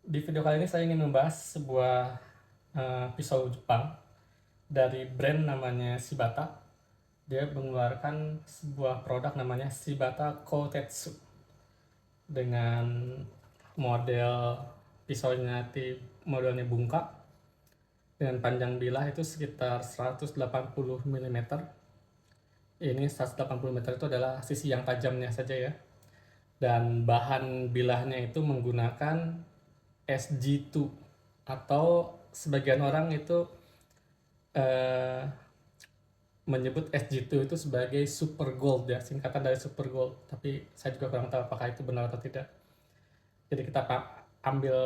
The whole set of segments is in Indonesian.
Di video kali ini saya ingin membahas sebuah pisau Jepang dari brand namanya Shibata. Dia mengeluarkan sebuah produk namanya Shibata Kotetsu dengan model pisaunya modelnya bungkak dengan panjang bilah itu sekitar 180 mm. Ini 180 mm itu adalah sisi yang tajamnya saja ya. Dan bahan bilahnya itu menggunakan SG2 atau sebagian orang itu eh, menyebut SG2 itu sebagai super gold ya, singkatan dari super gold, tapi saya juga kurang tahu apakah itu benar atau tidak. Jadi kita ambil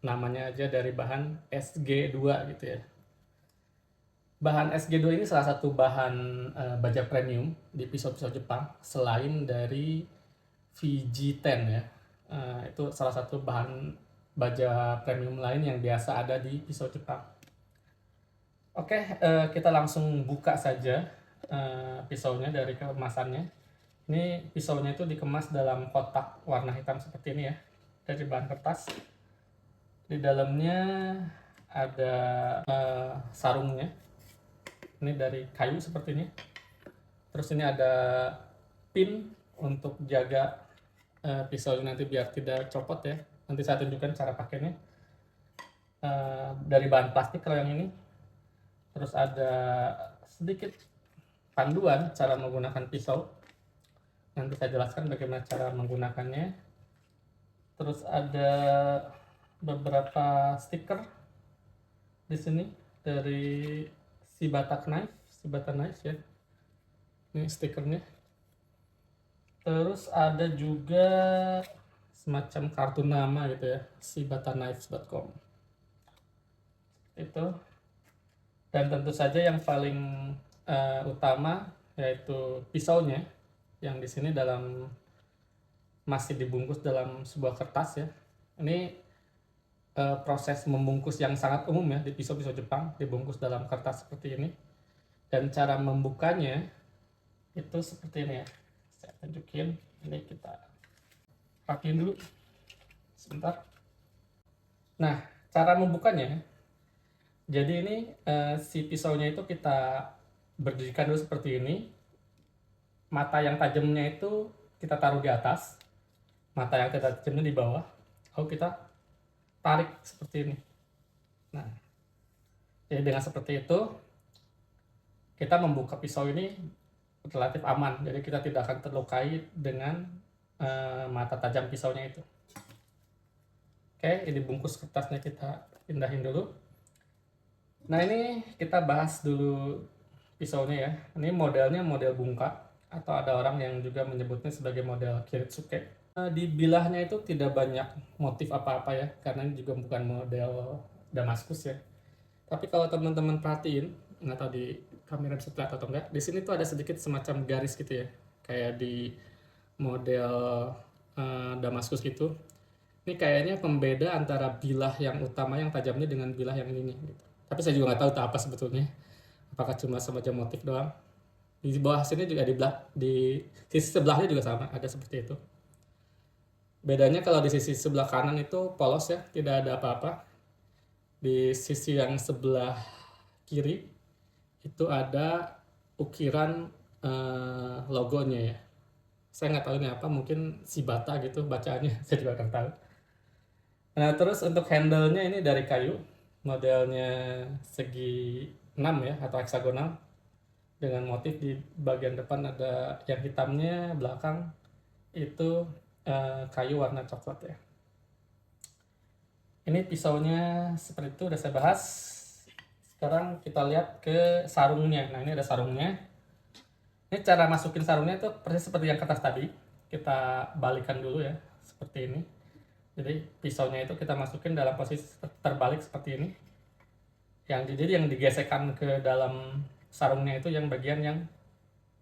namanya aja dari bahan SG2 gitu ya. Bahan SG2 ini salah satu bahan baja premium di pisau-pisau Jepang selain dari VG10 ya. Itu salah satu bahan baja premium lain yang biasa ada di pisau Jepang. Oke, kita langsung buka saja pisaunya dari kemasannya. Ini pisaunya itu dikemas dalam kotak warna hitam seperti ini ya, dari bahan kertas. Di dalamnya ada sarungnya. Ini dari kayu seperti ini. Terus ini ada pin untuk jaga pisaunya nanti biar tidak copot ya. Nanti saya tunjukkan cara pakainya. Dari bahan plastik kalau yang ini. Terus ada sedikit panduan cara menggunakan pisau. Nanti saya jelaskan bagaimana cara menggunakannya. Terus ada beberapa stiker di sini dari Shibata Knife ya. Ini stikernya. Terus ada juga semacam kartu nama gitu ya, shibataknives.com. Itu. Dan tentu saja yang paling utama yaitu pisaunya yang di sini masih dibungkus dalam sebuah kertas ya. Ini proses membungkus yang sangat umum ya di pisau-pisau Jepang, dibungkus dalam kertas seperti ini. Dan cara membukanya itu seperti ini ya. Saya tunjukin, ini kita rapiin dulu sebentar. Nah, cara membukanya, jadi ini si pisaunya itu kita berdirikan dulu seperti ini. Mata yang tajamnya itu kita taruh di atas, mata yang tidak tajamnya di bawah. Lalu kita tarik seperti ini. Nah, jadi dengan seperti itu kita membuka pisau ini relatif aman. Jadi kita tidak akan terlukai dengan mata tajam pisaunya itu. Oke, ini bungkus kertasnya kita pindahin dulu. Nah, ini kita bahas dulu pisaunya ya. Ini modelnya model bungkak, atau ada orang yang juga menyebutnya sebagai model Kiritsuke. Di bilahnya itu tidak banyak motif apa-apa ya, karena ini juga bukan model Damaskus ya. Tapi kalau teman-teman perhatiin, nggak tahu di kamera bisa terlihat atau enggak, di sini tuh ada sedikit semacam garis gitu ya, kayak di model Damaskus gitu. Ini kayaknya pembeda antara bilah yang utama yang tajamnya dengan bilah yang ini gitu. Tapi saya juga nggak tahu itu apa sebetulnya. Apakah cuma semacam motif doang. Di bawah sini juga di sisi sebelahnya juga sama, ada seperti itu. Bedanya kalau di sisi sebelah kanan itu polos ya, tidak ada apa-apa. Di sisi yang sebelah kiri itu ada ukiran logonya ya. Saya nggak tahu ini apa, mungkin Shibata gitu bacaannya, saya juga nggak tahu. Nah, terus untuk handle-nya ini dari kayu, modelnya segi 6 ya, atau heksagonal, dengan motif di bagian depan ada yang hitamnya, belakang itu kayu warna coklat ya. Ini pisaunya seperti itu, udah saya bahas. Sekarang kita lihat ke sarungnya. Nah, ini ada sarungnya. Ini cara masukin sarungnya itu persis seperti yang kertas tadi. Kita balikan dulu ya, seperti ini. Jadi pisaunya itu kita masukin dalam posisi terbalik seperti ini. Jadi yang digesekkan ke dalam sarungnya itu yang bagian yang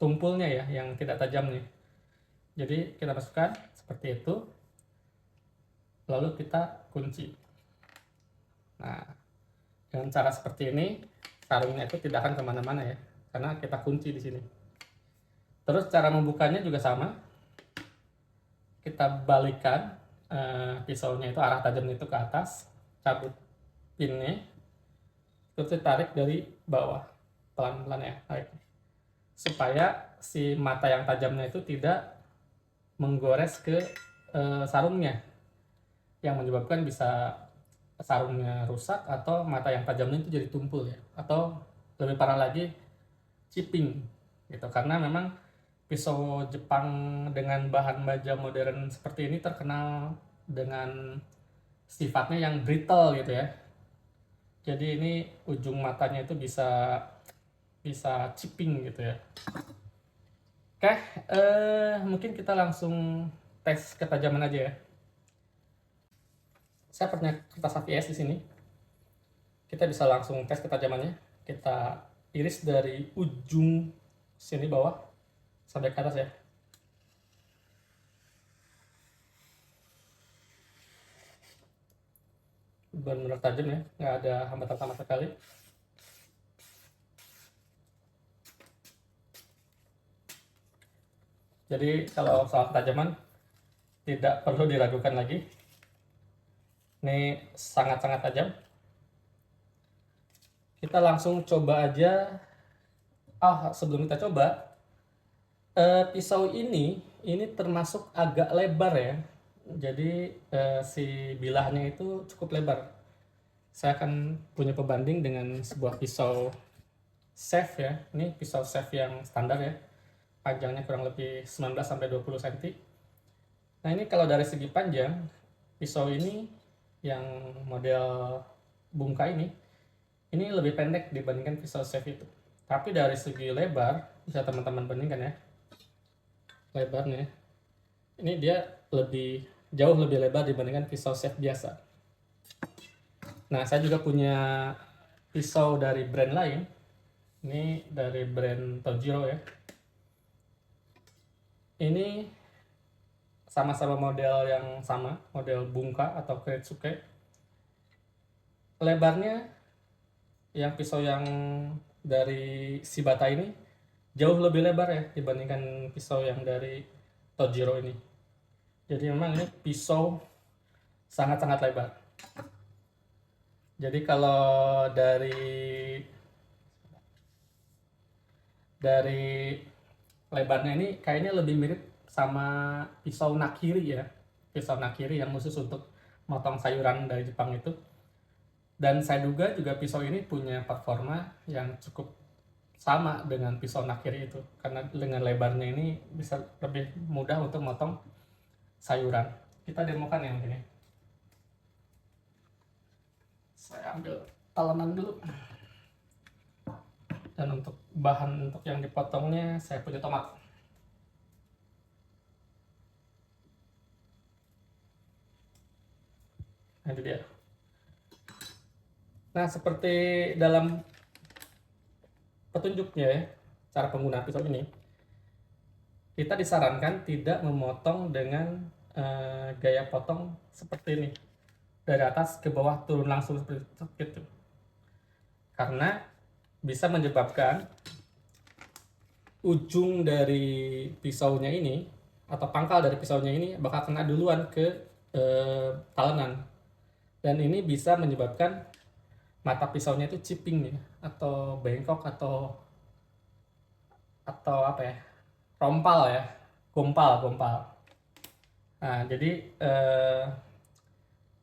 tumpulnya ya, yang tidak tajam nih. Jadi kita masukkan seperti itu. Lalu kita kunci. Nah, dengan cara seperti ini sarungnya itu tidak akan kemana-mana ya, karena kita kunci di sini. Terus cara membukanya juga sama. Kita balikan pisaunya itu arah tajamnya itu ke atas, cabut pinnya, terus ditarik dari bawah pelan-pelan ya, tarik supaya si mata yang tajamnya itu tidak menggores ke sarungnya, yang menyebabkan bisa sarungnya rusak atau mata yang tajamnya itu jadi tumpul ya, atau lebih parah lagi chipping gitu, karena memang pisau Jepang dengan bahan baja modern seperti ini terkenal dengan sifatnya yang brittle gitu ya. Jadi ini ujung matanya itu bisa bisa chipping gitu ya. Oke, mungkin kita langsung tes ketajaman aja ya. Saya punya kertas AVS di sini. Kita bisa langsung tes ketajamannya. Kita iris dari ujung sini bawah sampai ke atas ya. Benar-benar tajam ya, nggak ada hambatan sama sekali. Jadi kalau soal ketajaman tidak perlu diragukan lagi. Ini sangat-sangat tajam. Kita langsung coba aja. Sebelum kita coba, pisau ini termasuk agak lebar ya. Jadi si bilahnya itu cukup lebar. Saya akan punya pebanding dengan sebuah pisau chef ya. Ini pisau chef yang standar ya. Panjangnya kurang lebih 19 sampai 20 cm. Nah, ini kalau dari segi panjang, pisau ini yang model bungka ini lebih pendek dibandingkan pisau chef itu. Tapi dari segi lebar, bisa teman-teman bandingkan ya. Lebarnya. Ini dia jauh lebih lebar dibandingkan pisau chef biasa. Nah, saya juga punya pisau dari brand lain. Ini dari brand Tojiro ya. Ini sama-sama model yang sama, model bungka atau Kretsuke. Lebarnya yang pisau yang dari Shibata ini jauh lebih lebar ya dibandingkan pisau yang dari Tojiro ini. Jadi memang ini pisau sangat-sangat lebar. Jadi kalau dari lebarnya ini kayaknya lebih mirip sama pisau nakiri ya. Pisau nakiri yang khusus untuk motong sayuran dari Jepang itu. Dan saya duga juga pisau ini punya performa yang cukup sama dengan pisau nakiri itu. Karena dengan lebarnya ini bisa lebih mudah untuk motong sayuran. Kita demokan ya mungkin ya. Saya ambil talenan dulu. Dan untuk bahan untuk yang dipotongnya saya punya tomat. Nah, itu dia. Nah, seperti dalam petunjuknya ya, cara penggunaan pisau ini, kita disarankan tidak memotong dengan gaya potong seperti ini. Dari atas ke bawah turun langsung seperti itu. Karena bisa menyebabkan ujung dari pisaunya ini atau pangkal dari pisaunya ini bakal kena duluan ke talenan, dan ini bisa menyebabkan mata pisaunya itu chipping nih, atau bengkok atau apa ya, rompal ya, gompal. Nah, jadi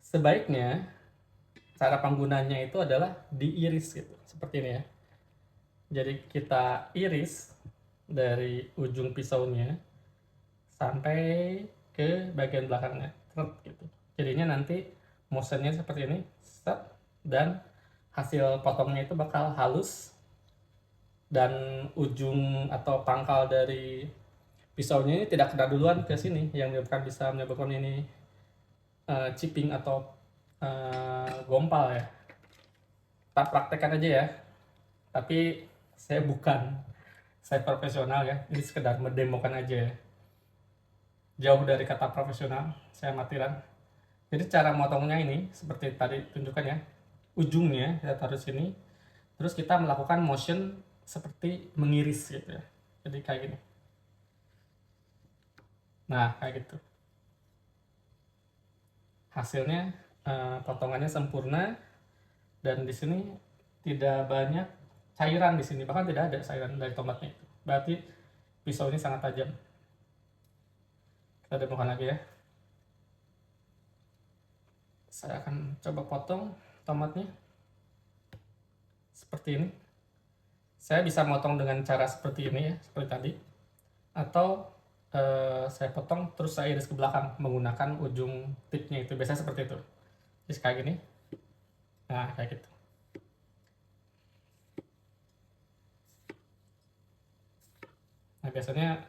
sebaiknya cara penggunanya itu adalah diiris gitu, seperti ini ya. Jadi kita iris dari ujung pisaunya sampai ke bagian belakangnya, gitu. Jadinya nanti motionnya seperti ini, set, dan hasil potongnya itu bakal halus, dan ujung atau pangkal dari pisaunya ini tidak kena duluan ke sini, yang bisa menyebabkan ini chipping atau gompal ya. Kita praktekkan aja ya. Tapi saya profesional ya, ini sekedar mendemokan aja ya. Jauh dari kata profesional, saya amatiran. Jadi cara motongnya ini seperti tadi tunjukkan ya. Ujungnya kita taruh sini, terus kita melakukan motion seperti mengiris gitu ya. Jadi kayak gini. Nah, kayak gitu. hasilnya potongannya sempurna, dan di sini tidak banyak cairan, di sini bahkan tidak ada cairan dari tomatnya itu. Berarti pisau ini sangat tajam. Kita demokan lagi ya. Saya akan coba potong tomatnya seperti ini. Saya bisa motong dengan cara seperti ini ya, seperti tadi, atau saya potong terus saya iris ke belakang menggunakan ujung tipnya itu, biasanya seperti itu. Jadi kayak gini, nah kayak gitu. Nah biasanya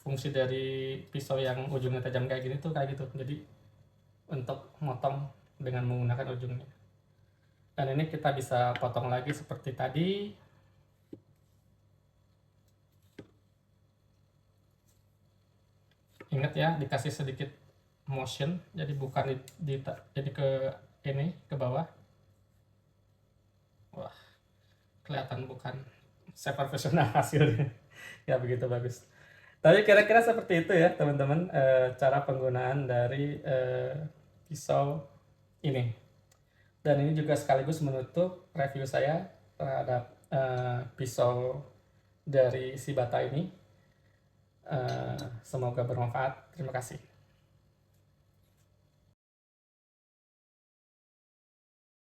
fungsi dari pisau yang ujungnya tajam kayak gini tuh kayak gitu, jadi untuk motong dengan menggunakan ujungnya. Dan ini kita bisa potong lagi seperti tadi. Ingat ya, dikasih sedikit motion, jadi bukan jadi ke ini, ke bawah. Wah, kelihatan bukan saya profesional hasilnya. Ya begitu bagus. Tapi kira-kira seperti itu ya teman-teman, cara penggunaan dari pisau ini. Dan ini juga sekaligus menutup review saya terhadap pisau dari Shibata ini. Semoga bermanfaat. Terima kasih.